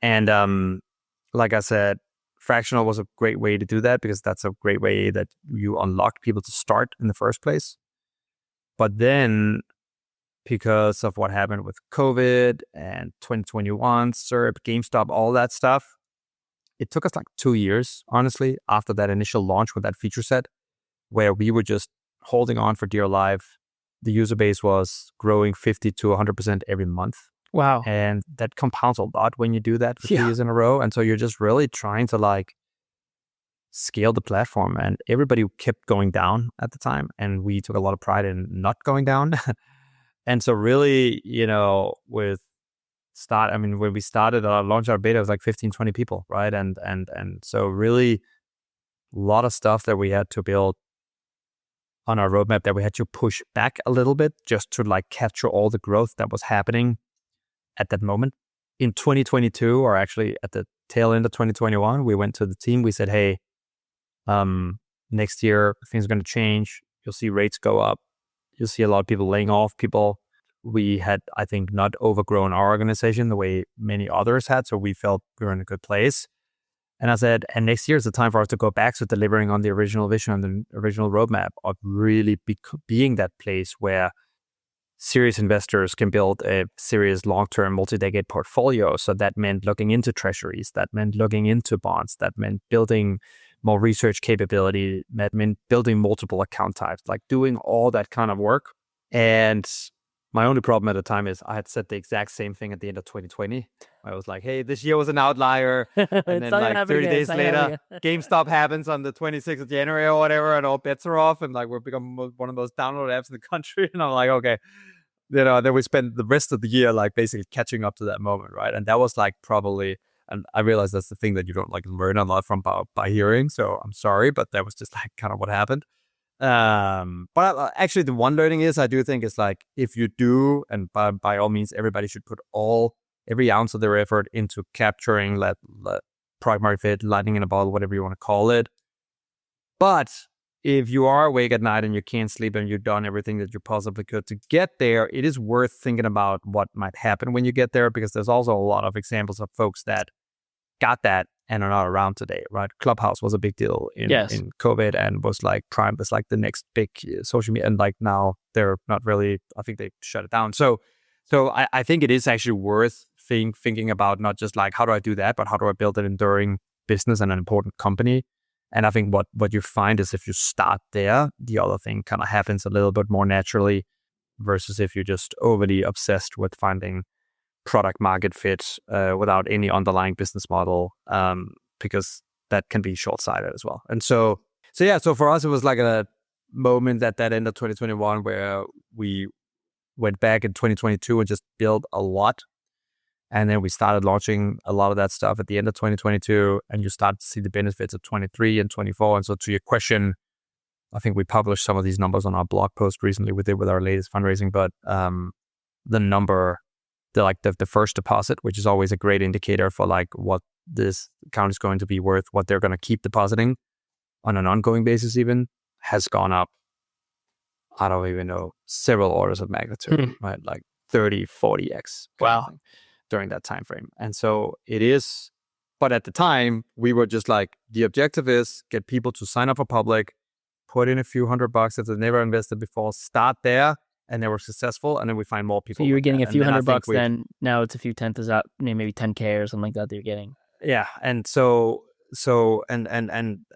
And like I said, Fractional was a great way to do that because that's a great way that you unlock people to start in the first place. But then, because of what happened with COVID and 2021, SERP, GameStop, all that stuff, it took us like 2 years, honestly, after that initial launch with that feature set, where we were just holding on for dear life. The user base was growing 50 to 100% every month. Wow. And that compounds a lot when you do that for 2 years in a row. And so you're just really trying to like scale the platform, and everybody kept going down at the time. And we took a lot of pride in not going down. And so really, when we started launched our beta, it was like 15, 20 people, right? And so really a lot of stuff that we had to build on our roadmap that we had to push back a little bit just to like capture all the growth that was happening at that moment. In 2022, or actually at the tail end of 2021, we went to the team. We said, hey, next year things are going to change. You'll see rates go up. You'll see a lot of people laying off people. We had, I think, not overgrown our organization the way many others had. So we felt we were in a good place. And I said, and next year is the time for us to go back to delivering on the original vision and the original roadmap of really being that place where serious investors can build a serious long-term multi-decade portfolio. So that meant looking into treasuries, that meant looking into bonds, that meant building more research capability, that meant building multiple account types, like doing all that kind of work. And my only problem at the time is I had said the exact same thing at the end of 2020. I was like, hey, this year was an outlier. And then like 30 days later, GameStop happens on the 26th of January or whatever, and all bets are off. And like we're becoming one of the most downloaded apps in the country. And I'm like, okay. Then we spent the rest of the year like basically catching up to that moment, right? And that was like probably, and I realized that's the thing that you don't like learn a lot from by hearing. So I'm sorry, but that was just like kind of what happened. But actually the one learning is I do think it's like if you do, and by all means everybody should put every ounce of their effort into capturing let product market fit, lightning in a bottle, whatever you want to call it. But if you are awake at night and you can't sleep and you've done everything that you possibly could to get there, it is worth thinking about what might happen when you get there, because there's also a lot of examples of folks that got that and are not around today, right? Clubhouse was a big deal in COVID and was like Prime was like the next big social media, and like now they're not really, I think they shut it down. So I think it is actually worth thinking about not just like how do I do that, but how do I build an enduring business and an important company. And I think what you find is if you start there, the other thing kind of happens a little bit more naturally versus if you're just overly obsessed with finding product market fit without any underlying business model, because that can be short-sighted as well. And so for us, it was like a moment at that end of 2021 where we went back in 2022 and just built a lot. And then we started launching a lot of that stuff at the end of 2022, and you start to see the benefits of 23 and 24. And so to your question, I think we published some of these numbers on our blog post recently with our latest fundraising, but the number, the first deposit, which is always a great indicator for like what this account is going to be worth, what they're going to keep depositing on an ongoing basis even, has gone up, I don't even know, several orders of magnitude, right? Like 30, 40x. Wow. During that time frame. And so it is, but at the time we were just like, the objective is get people to sign up for public, put in a few $100 if they've never invested before, start there, and they were successful, and then we find more people. So you were getting a few $100, then then now it's a few tenths is up, maybe 10K or something like that you're getting. Yeah. And so and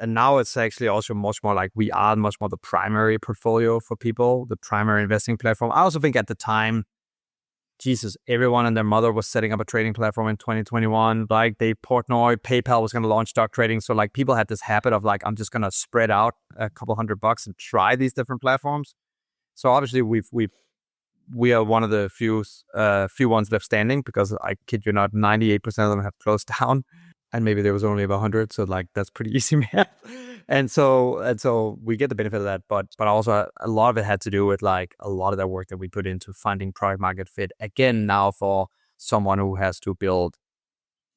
now it's actually also much more like we are much more the primary portfolio for people, the primary investing platform. I also think at the time, Jesus, everyone and their mother was setting up a trading platform in 2021. Like Portnoy, PayPal was going to launch stock trading. So like people had this habit of like, I'm just going to spread out a couple $100 and try these different platforms. So obviously we are one of the few ones left standing, because I kid you not, 98% of them have closed down, and maybe there was only about 100. So like that's pretty easy math. And so we get the benefit of that, but also a lot of it had to do with like a lot of that work that we put into finding product market fit. Again, now for someone who has to build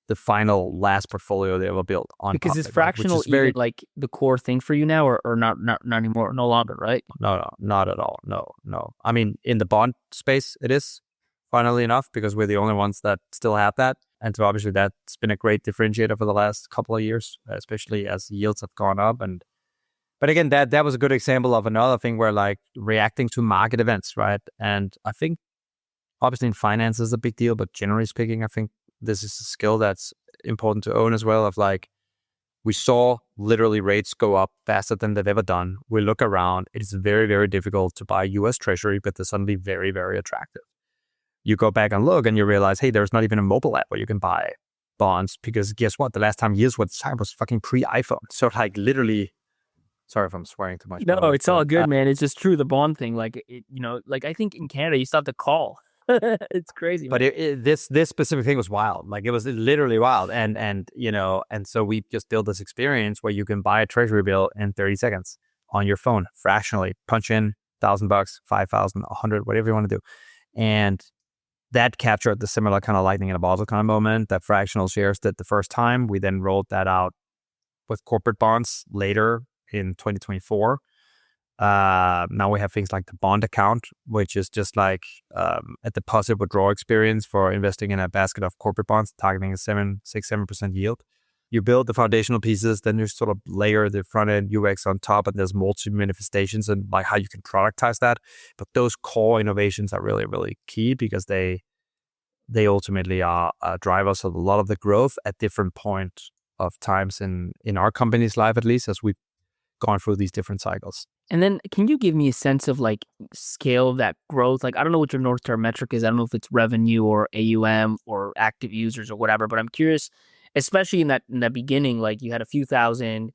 the final last portfolio they ever built on. Because is Fractional even like the core thing for you now, or not anymore, no longer, right? No, not at all. No. I mean, in the bond space, it is, funnily enough, because we're the only ones that still have that. And so obviously that's been a great differentiator for the last couple of years, especially as yields have gone up. But again, that was a good example of another thing where like reacting to market events, right? And I think obviously in finance is a big deal, but generally speaking, I think this is a skill that's important to own as well, of like, we saw literally rates go up faster than they've ever done. We look around, it is very, very difficult to buy US Treasury, but they're suddenly very, very attractive. you go back and look and you realize, hey, there's not even a mobile app where you can buy bonds, because guess what? The last time was fucking pre-iPhone. So like literally, sorry if I'm swearing too much. No, it's all good, man. It's just true. The bond thing, like, like I think in Canada, you still have to call. It's crazy, man. But this specific thing was wild. Like it was literally wild. And so we just built this experience where you can buy a treasury bill in 30 seconds on your phone, fractionally. Punch in $1,000, 5,000, 100, whatever you want to do. And that captured the similar kind of lightning in a bottle kind of moment that Fractional shares did the first time. We then rolled that out with corporate bonds later in 2024. Now we have things like the bond account, which is just like a deposit withdrawal experience for investing in a basket of corporate bonds, targeting a 7% yield. You build the foundational pieces, then you sort of layer the front end UX on top, and there's multiple manifestations and like how you can productize that. But those core innovations are really, really key because they ultimately are drivers of a lot of the growth at different point of times in our company's life, at least as we've gone through these different cycles. And then can you give me a sense of like scale of that growth? Like, I don't know what your North Star metric is. I don't know if it's revenue or AUM or active users or whatever, but I'm curious, especially in that beginning, like you had a few thousand,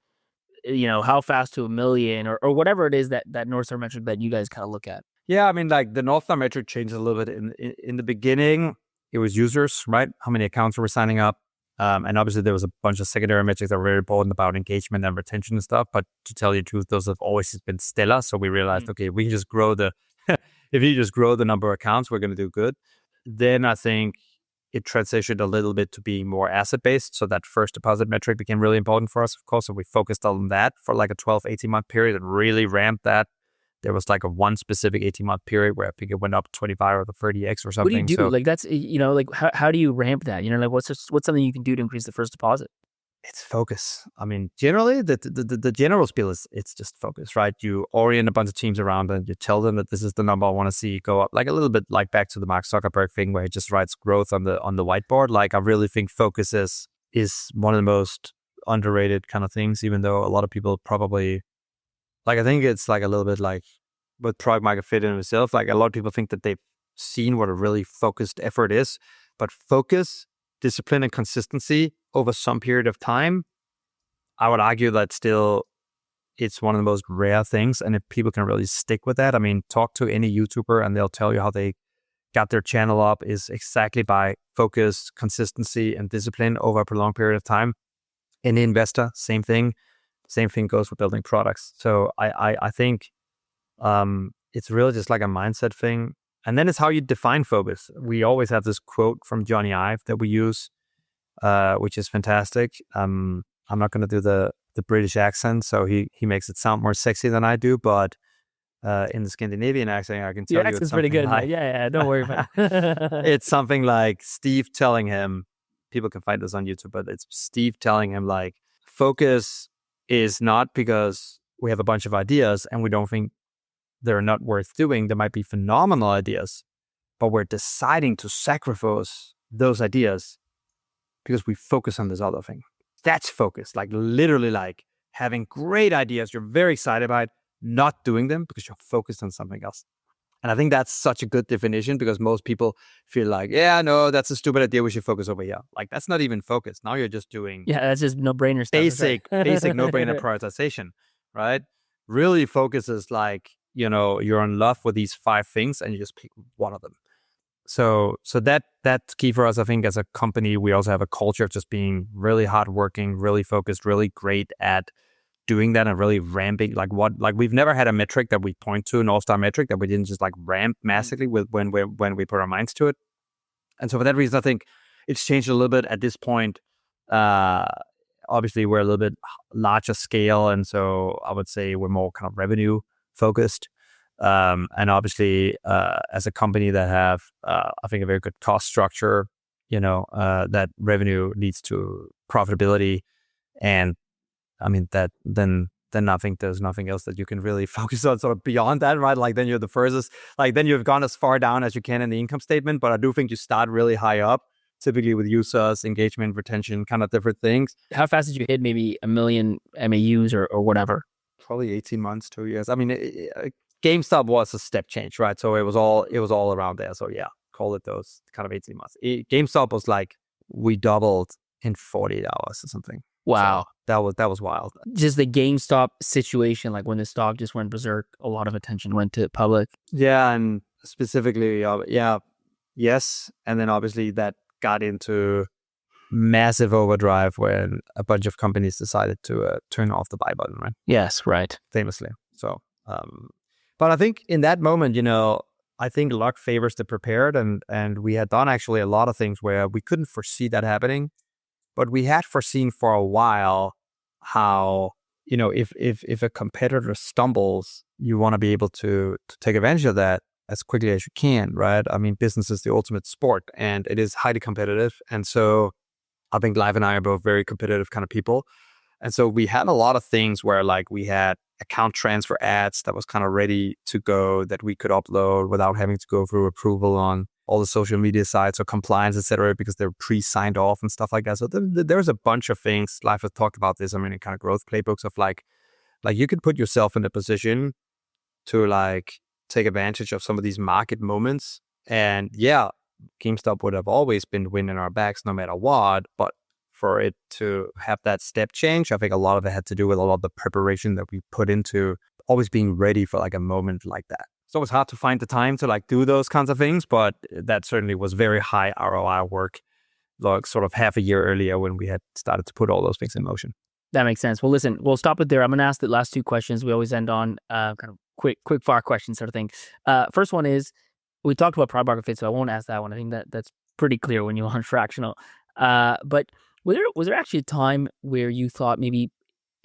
how fast to 1 million or whatever it is that North Star metric that you guys kind of look at. Yeah, I mean, like the North Star metric changed a little bit. In the beginning, it was users, right? How many accounts were signing up? And obviously there was a bunch of secondary metrics that were very important about engagement and retention and stuff. But to tell you the truth, those have always been stellar. So we realized, okay, we can just grow if you just grow the number of accounts, we're going to do good. Then I think it transitioned a little bit to being more asset-based. So that first deposit metric became really important for us, of course. So we focused on that for like a 12, 18-month period and really ramped that. There was like a one specific 18-month period where I think it went up 25 or 30x or something. What do you do? So Like that's, like how do you ramp that? Like what's something you can do to increase the first deposit? it's focus. I mean, generally, the general spiel is it's just focus, right? You orient a bunch of teams around and you tell them that this is the number I want to see go up. Like a little bit like back to the Mark Zuckerberg thing where he just writes growth on the whiteboard. Like I really think focus is one of the most underrated kind of things, even though a lot of people probably like, I think it's like a little bit like with product market fit in itself. Like a lot of people think that they've seen what a really focused effort is, but focus, discipline, and consistency over some period of time, I would argue that still it's one of the most rare things. And if people can really stick with that, I mean, talk to any YouTuber and they'll tell you how they got their channel up is exactly by focus, consistency, and discipline over a prolonged period of time. Any investor, same thing. Same thing goes for building products. So I think it's really just like a mindset thing. And then it's how you define focus. We always have this quote from Johnny Ive that we use, which is fantastic. I'm not going to do the British accent, so he makes it sound more sexy than I do. But in the Scandinavian accent, I can tell you accent's pretty good. like, yeah, don't worry about it. it's something like Steve telling him, people can find this on YouTube, but it's Steve telling him like, focus is not because we have a bunch of ideas and we don't think they're not worth doing. There might be phenomenal ideas, but we're deciding to sacrifice those ideas because we focus on this other thing. That's focus. Like literally like having great ideas you're very excited about, not doing them because you're focused on something else. And I think that's such a good definition because most people feel like, yeah, no, that's a stupid idea. We should focus over here. Like that's not even focus. Now you're just doing that's just no-brainer stuff. basic no-brainer prioritization, right? Really focus is like, you're in love with these 5 things and you just pick one of them. So that's key for us. I think as a company, we also have a culture of just being really hardworking, really focused, really great at doing that and really ramping. Like we've never had a metric that we point to, an all-star metric that we didn't just like ramp massively with when we put our minds to it. And so for that reason, I think it's changed a little bit at this point. Obviously, we're a little bit larger scale, and so I would say we're more kind of revenue focused. And obviously, as a company that have, I think, a very good cost structure, that revenue leads to profitability. And I mean, that then I think there's nothing else that you can really focus on sort of beyond that, right? Like then you're the furthest, like then you've gone as far down as you can in the income statement. But I do think you start really high up, typically with users, engagement, retention, kind of different things. How fast did you hit maybe 1 million MAUs or whatever? Probably 18 months, 2 years. I mean, GameStop was a step change, right? So it was all around there. So yeah, call it those kind of 18 months. GameStop was like, we doubled in 48 hours or something. Wow. So that was wild. Just the GameStop situation, like when the stock just went berserk, a lot of attention went to public. Yeah, and specifically, yes. And then obviously that got into massive overdrive when a bunch of companies decided to turn off the buy button, right? Yes, right. Famously. So, but I think in that moment, I think luck favors the prepared, and we had done actually a lot of things where we couldn't foresee that happening, but we had foreseen for a while how, if a competitor stumbles, you want to be able to take advantage of that as quickly as you can, right? I mean, business is the ultimate sport, and it is highly competitive, and so I think Live and I are both very competitive kind of people. And so we had a lot of things where like we had account transfer ads that was kind of ready to go that we could upload without having to go through approval on all the social media sites or compliance, et cetera, because they're pre-signed off and stuff like that. So there's a bunch of things. Live has talked about this. I mean, in kind of growth playbooks of like you could put yourself in a position to like take advantage of some of these market moments. And yeah, GameStop would have always been winning our backs no matter what, but for it to have that step change, I think a lot of it had to do with a lot of the preparation that we put into always being ready for like a moment like that. So it's hard to find the time to like do those kinds of things, but that certainly was very high ROI work, like sort of half a year earlier when we had started to put all those things in motion. That makes sense. Well, listen, we'll stop it there. I'm going to ask the last two questions. We always end on kind of quick fire questions sort of thing. First one is, we talked about product market fit, so I won't ask that one. I think that's pretty clear when you launch Fractional. But was there actually a time where you thought maybe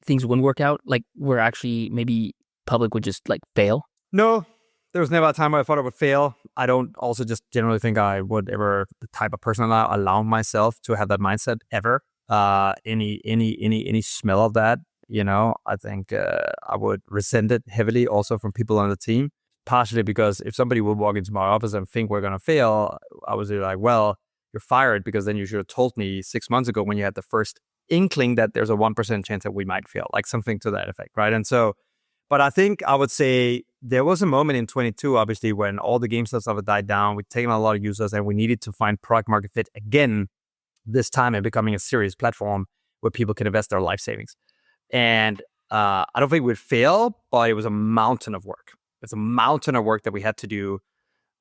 things wouldn't work out? Like where actually maybe public would just like fail? No, there was never a time where I thought it would fail. I don't also just generally think I would ever the type of person allow myself to have that mindset ever. Any smell of that, I think I would resent it heavily also from people on the team. Partially because if somebody would walk into my office and think we're going to fail, I was like, well, you're fired because then you should have told me 6 months ago when you had the first inkling that there's a 1% chance that we might fail, like something to that effect, right? And so, but I think I would say there was a moment in 22, obviously, when all the GameStop stuff had died down. We'd taken a lot of users and we needed to find product market fit again, this time and becoming a serious platform where people can invest their life savings. And I don't think we'd fail, but it was a mountain of work. It's a mountain of work that we had to do.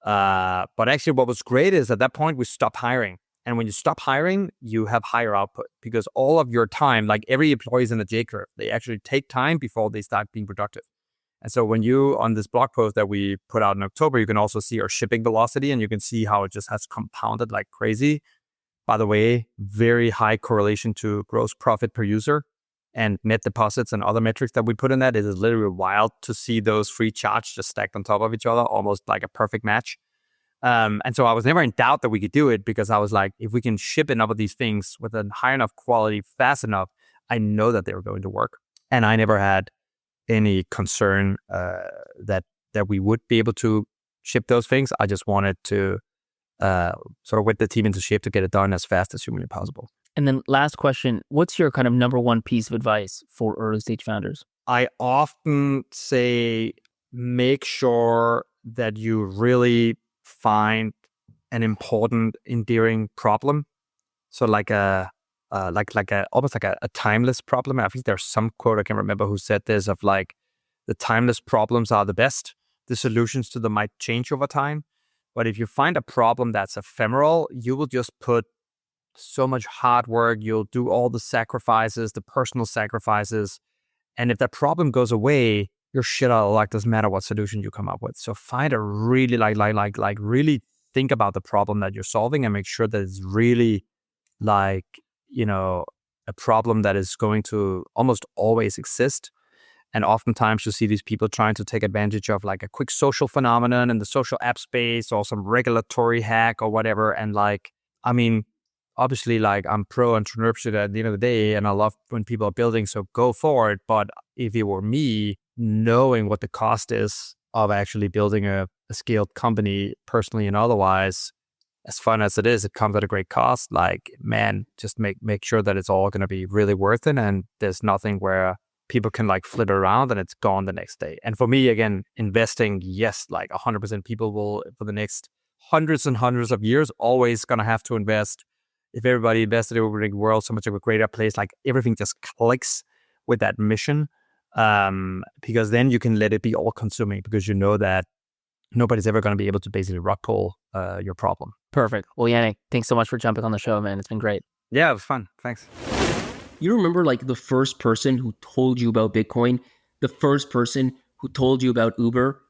But actually what was great is at that point, we stopped hiring. And when you stop hiring, you have higher output because all of your time, like every employee is in the J curve, they actually take time before they start being productive. And so when you, on this blog post that we put out in October, you can also see our shipping velocity and you can see how it just has compounded like crazy. By the way, very high correlation to gross profit per user and net deposits and other metrics that we put in that. It is literally wild to see those free charts just stacked on top of each other, almost like a perfect match. And so I was never in doubt that we could do it because I was like, if we can ship enough of these things with a high enough quality fast enough, I know that they were going to work. And I never had any concern that we would be able to ship those things. I just wanted to sort of whip the team into shape to get it done as fast as humanly possible. And then last question, what's your kind of number one piece of advice for early stage founders? I often say, make sure that you really find an important, endearing problem. So like almost like a timeless problem. I think there's some quote, I can't remember who said this, of like, the timeless problems are the best. The solutions to them might change over time. But if you find a problem that's ephemeral, you will just put so much hard work. You'll do all the sacrifices, the personal sacrifices. And if that problem goes away, your shit out of luck, doesn't matter what solution you come up with. So find a really really think about the problem that you're solving and make sure that it's really a problem that is going to almost always exist. And oftentimes you see these people trying to take advantage of like a quick social phenomenon in the social app space or some regulatory hack or whatever. And obviously, I'm pro entrepreneurship at the end of the day, and I love when people are building, so go for it. But if it were me, knowing what the cost is of actually building a scaled company, personally and otherwise, as fun as it is, it comes at a great cost. Just make sure that it's all going to be really worth it, and there's nothing where people can flip around and it's gone the next day. And for me, again, investing, yes, 100% people will, for the next hundreds and hundreds of years, always going to have to invest. If everybody invested over the world, so much of a greater place, like everything just clicks with that mission. Because then you can let it be all consuming, because you know that nobody's ever going to be able to basically rug pull your problem. Perfect. Well, Jannick, thanks so much for jumping on the show, man. It's been great. Yeah, it was fun. Thanks. You remember like the first person who told you about Bitcoin, the first person who told you about Uber?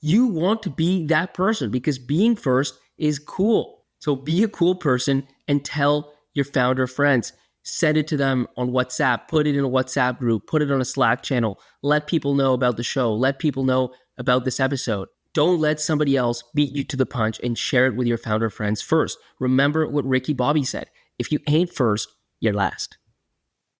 You want to be that person because being first is cool. So be a cool person and tell your founder friends. Send it to them on WhatsApp, put it in a WhatsApp group, put it on a Slack channel, let people know about the show, let people know about this episode. Don't let somebody else beat you to the punch and share it with your founder friends first. Remember what Ricky Bobby said. If you ain't first, you're last.